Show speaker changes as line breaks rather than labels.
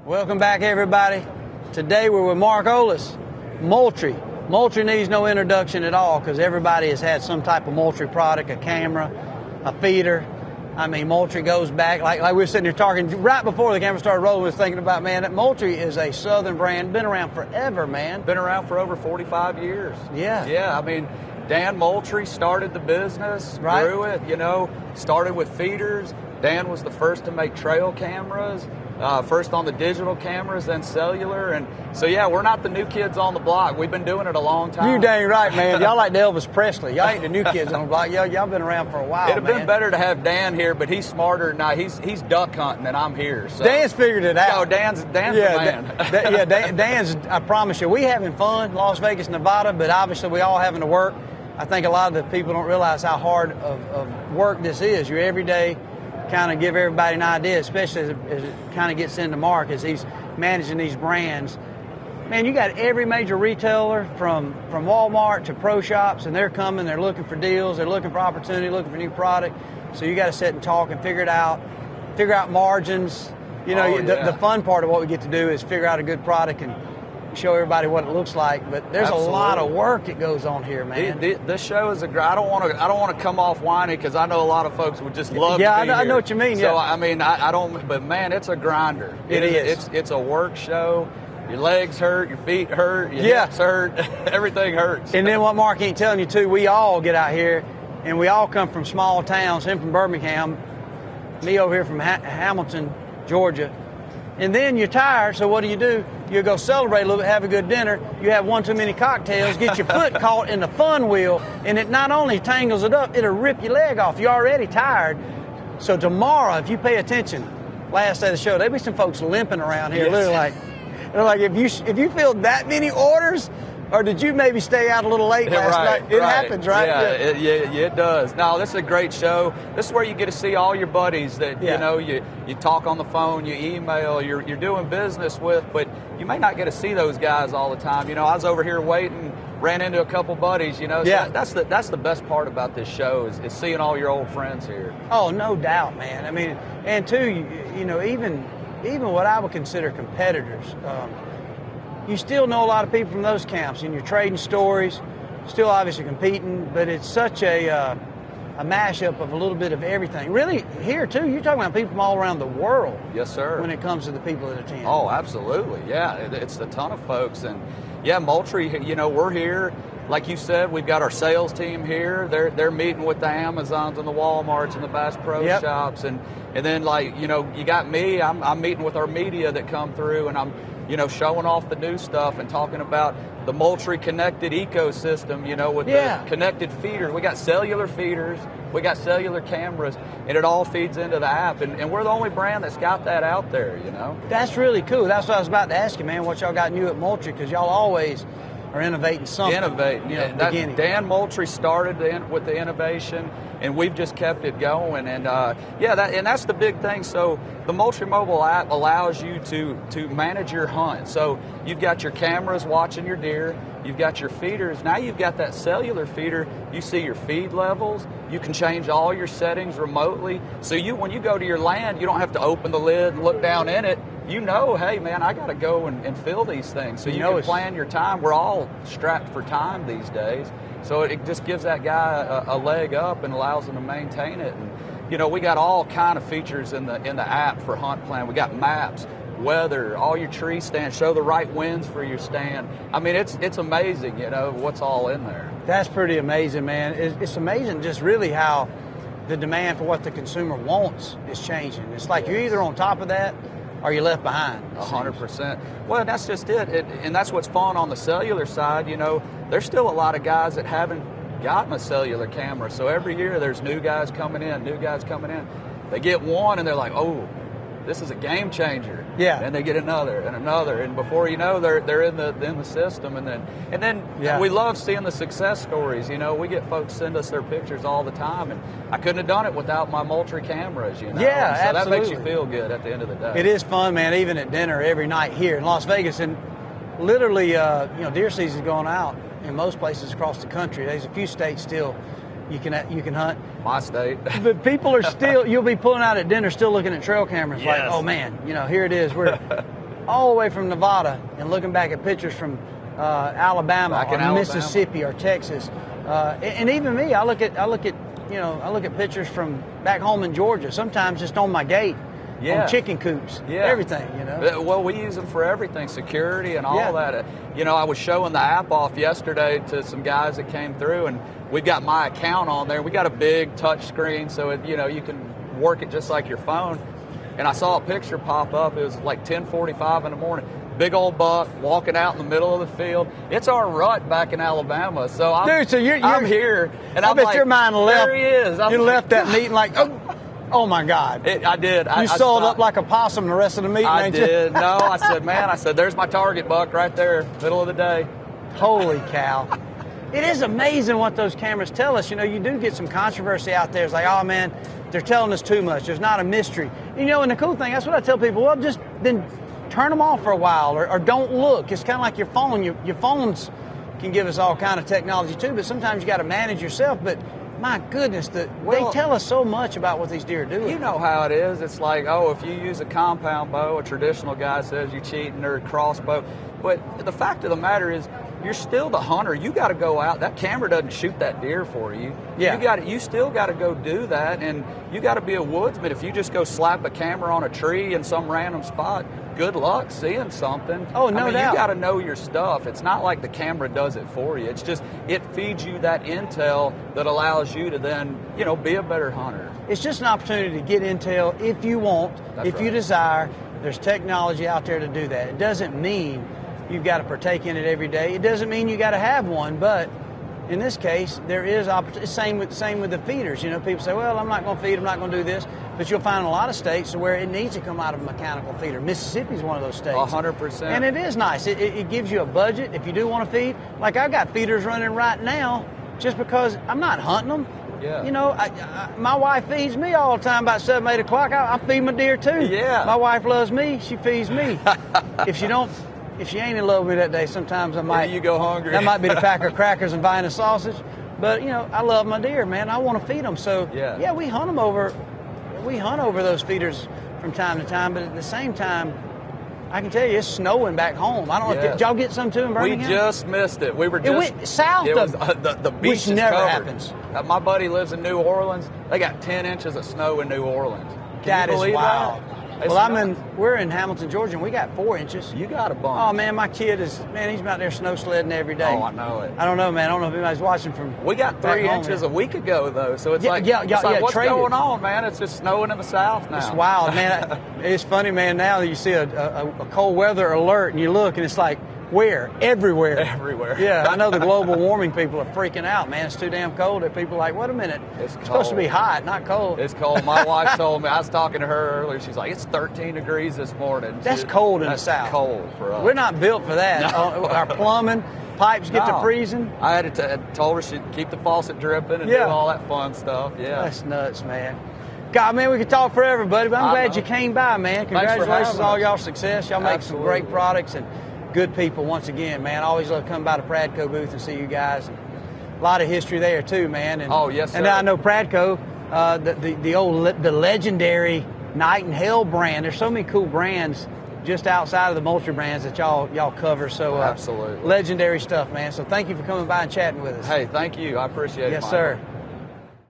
Welcome back, everybody. Today we're with Mark Olis, Moultrie. Moultrie needs no introduction at all because everybody has had some type of Moultrie product, a camera, a feeder. I mean, Moultrie goes back, like we were sitting here talking right before the camera started rolling, we was thinking about, man, that Moultrie is a Southern brand, been around forever, man.
Been around for over 45 years.
Yeah.
Yeah, I mean, Dan Moultrie started the business,
right.
Grew it, started with feeders. Dan was the first to make trail cameras. First on the digital cameras, then cellular, and so yeah, we're not the new kids on the block. We've been doing it a long time.
You dang right, man. Y'all like the Elvis Presley. Y'all ain't the new kids on the block. Y'all been around for a while.
It'd have been better to have Dan here, but he's smarter than I. He's duck hunting, and I'm here. So.
Dan's figured it out.
No, Dan's the man.
Dan's. I promise you, we having fun, Las Vegas, Nevada, but obviously we all having to work. I think a lot of the people don't realize how hard of work this is. You're every day. Kind of give everybody an idea, especially as it kind of gets into Mark as he's managing these brands. Man, you got every major retailer from Walmart to pro shops, and they're coming, they're looking for deals, they're looking for opportunity, looking for new product. So you got to sit and talk and figure out margins. The fun part of what we get to do is figure out a good product and show everybody what it looks like, but there's
Absolutely.
A lot of work that goes on here, man.
This show is I don't want to come off whiny because I know a lot of folks would just love.
Yeah,
to be
I know
here.
what you mean.
So
yeah.
I mean, I don't. But man, it's a grinder.
It is.
It's a work show. Your legs hurt, your feet hurt, your hips hurt, everything hurts.
And then what Mark ain't telling you too, we all get out here, and we all come from small towns. Him from Birmingham, me over here from Hamilton, Georgia. And then you're tired, so what do? You go celebrate a little bit, have a good dinner. You have one too many cocktails, get your foot caught in the fun wheel, and it not only tangles it up, it'll rip your leg off. You're already tired. So tomorrow, if you pay attention, last day of the show, there'll be some folks limping around here.
Yes.
They're like, if you filled that many orders, or did you maybe stay out a little late last night? It happens, right?
Yeah, it does. No, this is a great show. This is where you get to see all your buddies that you talk on the phone, you email, you're doing business with, but you may not get to see those guys all the time. I was over here waiting, ran into a couple buddies. So that's the best part about this show is seeing all your old friends here.
Oh, no doubt, man. I mean, and too, even what I would consider competitors. You still know a lot of people from those camps, and you're trading stories, still obviously competing, but it's such a mashup of a little bit of everything. Really, here, too, you're talking about people from all around the world.
Yes, sir.
When it comes to the people that attend.
Oh, absolutely. Yeah, it's a ton of folks. And, yeah, Moultrie, we're here. Like you said, we've got our sales team here. They're meeting with the Amazons and the Walmarts and the Bass Pro Shops. And then, you got me. I'm meeting with our media that come through, and I'm showing off the new stuff and talking about the Moultrie connected ecosystem, with the connected feeder. We got cellular feeders, we got cellular cameras, and it all feeds into the app. And we're the only brand that's got that out there,
That's really cool. That's what I was about to ask you, man, what y'all got new at Moultrie, because y'all always are innovating something.
Beginning. Dan Moultrie started with the innovation, and we've just kept it going. And that's the big thing. So the Moultrie mobile app allows you to manage your hunt. So you've got your cameras watching your deer, you've got your feeders. Now you've got that cellular feeder. You see your feed levels. You can change all your settings remotely. So when you go to your land, you don't have to open the lid and look down in it. Hey, man, I got to go and fill these things. So you can plan your time. We're all strapped for time these days. So it just gives that guy a leg up and allows him to maintain it. And, we got all kind of features in the app for hunt plan. We got maps, weather, all your tree stands, show the right winds for your stand. I mean, it's amazing, what's all in there.
That's pretty amazing, man. It's amazing just really how the demand for what the consumer wants is changing. It's like you're either on top of that or you're left behind.
100%. Well, that's just it. And that's what's fun on the cellular side. There's still a lot of guys that haven't gotten a cellular camera. So every year there's new guys coming in. They get one and they're like, oh, this is a game changer.
Yeah.
And they get another and another, and before you know, they're in the system. And then we love seeing the success stories. We get folks send us their pictures all the time, and I couldn't have done it without my Moultrie cameras.
Yeah,
so
absolutely.
that makes you feel good at the end of the day.
It is fun, man. Even at dinner every night here in Las Vegas, and literally, deer season's going out in most places across the country. There's a few states still you can hunt.
My state.
But people are still, you'll be pulling out at dinner still looking at trail cameras like,
Yes.
oh man, here it is. all the way from Nevada and looking back at pictures from Alabama or Mississippi or Texas, and even me, I look at pictures from back home in Georgia. Sometimes just on my gate, on chicken coops, everything.
Well, we use them for everything, security and all that. I was showing the app off yesterday to some guys that came through, and we've got my account on there. We got a big touch screen, so you can work it just like your phone. And I saw a picture pop up. It was like 10:45 in the morning. Big old buck walking out in the middle of the field. It's our rut back in Alabama. So I'm here, and
I bet your mind left.
There he is.
You left that meeting like, oh my God.
I did.
You sold up like a possum the rest of the meeting.
I did. No, I said, there's my target buck right there, middle of the day.
Holy cow. It is amazing what those cameras tell us. You do get some controversy out there. It's like, oh man, they're telling us too much. There's not a mystery. And the cool thing, that's what I tell people. Well, just then turn them off for a while, or don't look. It's kind of like your phone. Your phones can give us all kind of technology too, but sometimes you got to manage yourself. But my goodness, they tell us so much about what these deer are doing.
You know how it is. It's like, if you use a compound bow, a traditional guy says you're cheating, or a crossbow. But the fact of the matter is, you're still the hunter. You got to go out. That camera doesn't shoot that deer for you.
Yeah.
You still got to go do that, and you got to be a woodsman. If you just go slap a camera on a tree in some random spot, good luck seeing something.
Oh, no doubt.
You got to know your stuff. It's not like the camera does it for you. It's just it feeds you that intel that allows you to then be a better hunter.
It's just an opportunity to get intel if you want, if you desire. There's technology out there to do that. It doesn't mean you've got to partake in it every day. It doesn't mean you got to have one, but in this case, there is opportunity. Same with the feeders. People say, well, I'm not going to feed, I'm not going to do this. But you'll find in a lot of states where it needs to come out of a mechanical feeder. Mississippi's one of those states.
100%.
And it is nice. It gives you a budget if you do want to feed. Like I've got feeders running right now just because I'm not hunting them.
Yeah.
My wife feeds me all the time about 7, 8 o'clock. I feed my deer too.
Yeah.
My wife loves me. She feeds me. If she ain't in love with me that day, sometimes I might.
You go hungry.
That might be the pack of crackers and buying a sausage. But I love my deer, man. I want to feed them. So we hunt them over. We hunt over those feeders from time to time. But at the same time, I can tell you it's snowing back home. I don't know. Did y'all get some too in Birmingham?
We just missed it. We were just.
It went south of
the beach
which
is
never
covered.
happens.
My buddy lives in New Orleans. They got 10 inches of snow in New Orleans.
That is wild.
Well,
we're in Hamilton, Georgia, and we got 4 inches.
You got a bunch.
Oh, man, my kid he's out there snow sledding every day.
Oh, I know it.
I don't know, man. I don't know if anybody's watching from.
We got 3 inches a week ago, though, so it's like what's going on, man? It's just snowing in the south now.
It's wild, man. It's funny, man, now that you see a cold weather alert and you look and it's like, where? Everywhere.
Everywhere.
Yeah, I know the global warming people are freaking out, man. It's too damn cold. And people are like, wait a minute. It's supposed to be hot, not cold.
It's cold. My wife told me, I was talking to her earlier, she's like, it's 13 degrees this morning.
That's cold in the south.
That's cold for us.
We're not built for that. No. Our plumbing, pipes get to freezing.
I had told her she'd keep the faucet dripping and do all that fun stuff. Yeah.
That's nuts, man. God, man, we could talk forever, buddy, but I'm glad you came by, man. Congratulations on all y'all's success. Y'all make some great products and good people once again, man. I always love coming by the Pradco booth and see you guys. And a lot of history there too, man. And,
yes, sir.
And I know Pradco, the legendary Night and Hell brand. There's so many cool brands just outside of the Moultrie brands that y'all cover. So
absolutely
legendary stuff, man. So thank you for coming by and chatting with us.
Hey, thank you. I appreciate it.
Yes, sir.